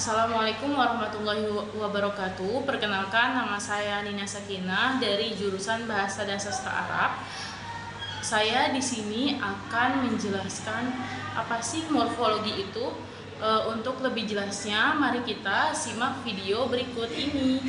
Assalamualaikum warahmatullahi wabarakatuh. Perkenalkan, nama saya Nina Sakinah dari jurusan Bahasa dan Sastra Arab. Saya di sini akan menjelaskan apa sih morfologi itu. Untuk lebih jelasnya, mari kita simak video berikut ini.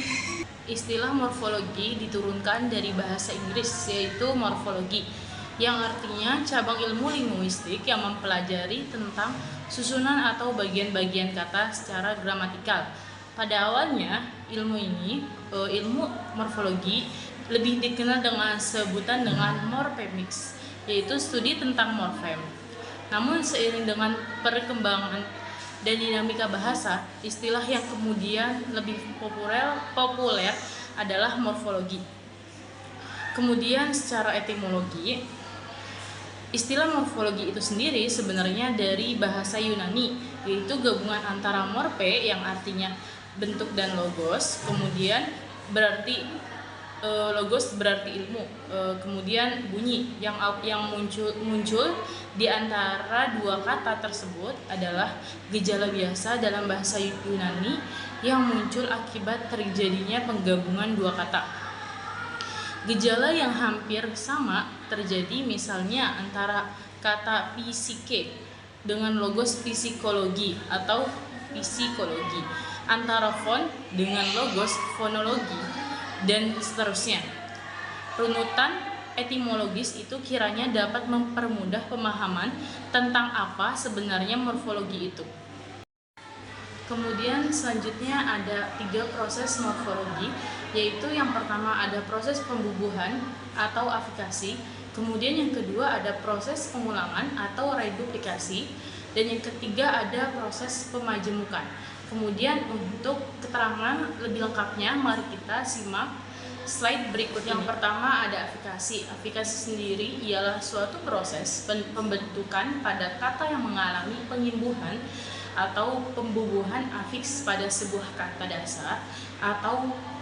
Istilah morfologi diturunkan dari bahasa Inggris, yaitu morfologi, yang artinya cabang ilmu linguistik yang mempelajari tentang susunan atau bagian-bagian kata secara gramatikal. Pada awalnya, ilmu morfologi lebih dikenal dengan sebutan dengan morphemics, yaitu studi tentang morfem. Namun seiring dengan perkembangan dan dinamika bahasa, istilah yang kemudian lebih populer adalah morfologi. Kemudian secara etimologi, istilah morfologi itu sendiri sebenarnya dari bahasa Yunani, yaitu gabungan antara morphe yang artinya bentuk dan logos, kemudian berarti logos berarti ilmu, kemudian bunyi yang muncul di antara dua kata tersebut adalah gejala biasa dalam bahasa Yunani yang muncul akibat terjadinya penggabungan dua kata. Gejala yang hampir sama terjadi misalnya antara kata psike dengan logos psikologi atau psikologi, antara fon dengan logos fonologi, dan seterusnya. Runutan etimologis itu kiranya dapat mempermudah pemahaman tentang apa sebenarnya morfologi itu. Kemudian selanjutnya ada 3 proses morfologi, yaitu yang pertama ada proses pembubuhan atau afikasi, kemudian yang kedua ada proses pengulangan atau reduplikasi, dan yang ketiga ada proses pemajemukan. Kemudian untuk keterangan lebih lengkapnya, mari kita simak slide berikut. Yang pertama ada afikasi. Afikasi sendiri ialah suatu proses pembentukan pada kata yang mengalami pengimbuhan atau pembubuhan afiks pada sebuah kata dasar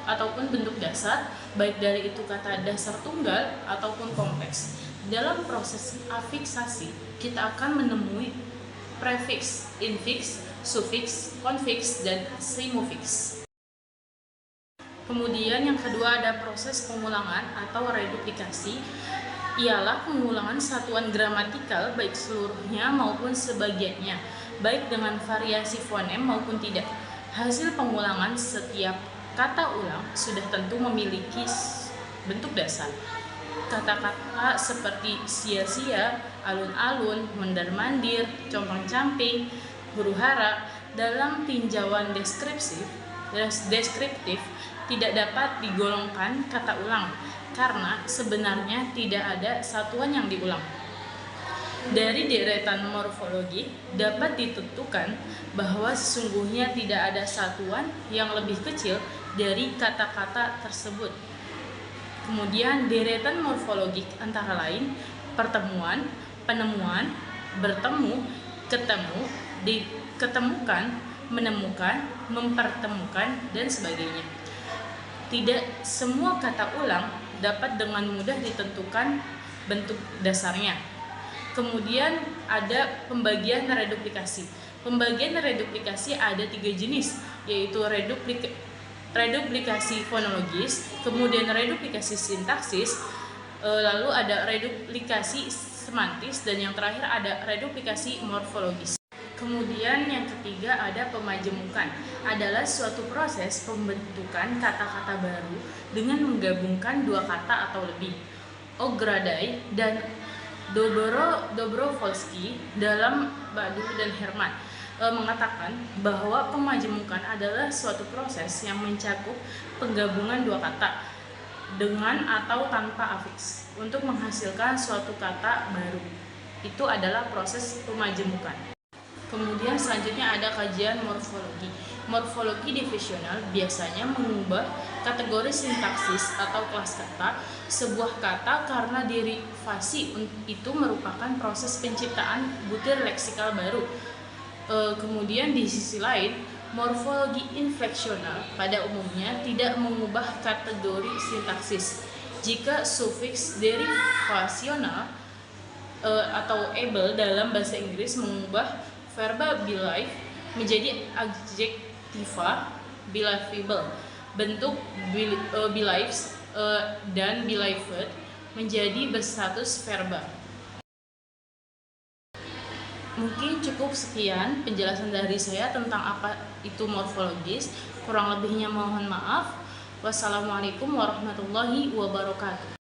ataupun bentuk dasar, baik dari itu kata dasar tunggal ataupun kompleks. Dalam proses afiksasi, kita akan menemui prefiks, infiks, sufiks, konfiks, dan simufiks. Kemudian yang kedua ada proses pengulangan atau reduplikasi, ialah pengulangan satuan gramatikal baik seluruhnya maupun sebagiannya, baik dengan variasi fonem maupun tidak. Hasil pengulangan setiap kata ulang sudah tentu memiliki bentuk dasar. Kata-kata seperti sia-sia, alun-alun, mondar-mandir, compang-camping, huru-hara dalam tinjauan deskriptif tidak dapat digolongkan kata ulang karena sebenarnya tidak ada satuan yang diulang. Dari deretan morfologi dapat ditentukan bahwa sesungguhnya tidak ada satuan yang lebih kecil dari kata-kata tersebut. Kemudian deretan morfologik antara lain pertemuan, penemuan, bertemu, ketemu, diketemukan, menemukan, mempertemukan, dan sebagainya. Tidak semua kata ulang dapat dengan mudah ditentukan bentuk dasarnya. Kemudian ada pembagian reduplikasi. Pembagian reduplikasi ada 3 jenis, yaitu reduplikasi fonologis, kemudian reduplikasi sintaksis, lalu ada reduplikasi semantis, dan yang terakhir ada reduplikasi morfologis. Kemudian yang ketiga ada pemajemukan, adalah suatu proses pembentukan kata-kata baru dengan menggabungkan 2 kata atau lebih. Ogradai dan Dobrovolsky dalam Badur dan Herman mengatakan bahwa pemajemukan adalah suatu proses yang mencakup penggabungan 2 kata dengan atau tanpa afiks untuk menghasilkan suatu kata baru. Itu adalah proses pemajemukan. Kemudian selanjutnya ada kajian morfologi. Morfologi divisional biasanya mengubah kategori sintaksis atau kelas kata sebuah kata karena derivasi itu merupakan proses penciptaan butir leksikal baru. Kemudian di sisi lain, morfologi infleksional pada umumnya tidak mengubah kategori sintaksis. Jika sufiks derivasional atau able dalam bahasa Inggris mengubah verba be live menjadi adjektif tifa, believable, bentuk believes dan believed menjadi berstatus verba. Mungkin cukup sekian penjelasan dari saya tentang apa itu morfologis. Kurang lebihnya mohon maaf. Wassalamualaikum warahmatullahi wabarakatuh.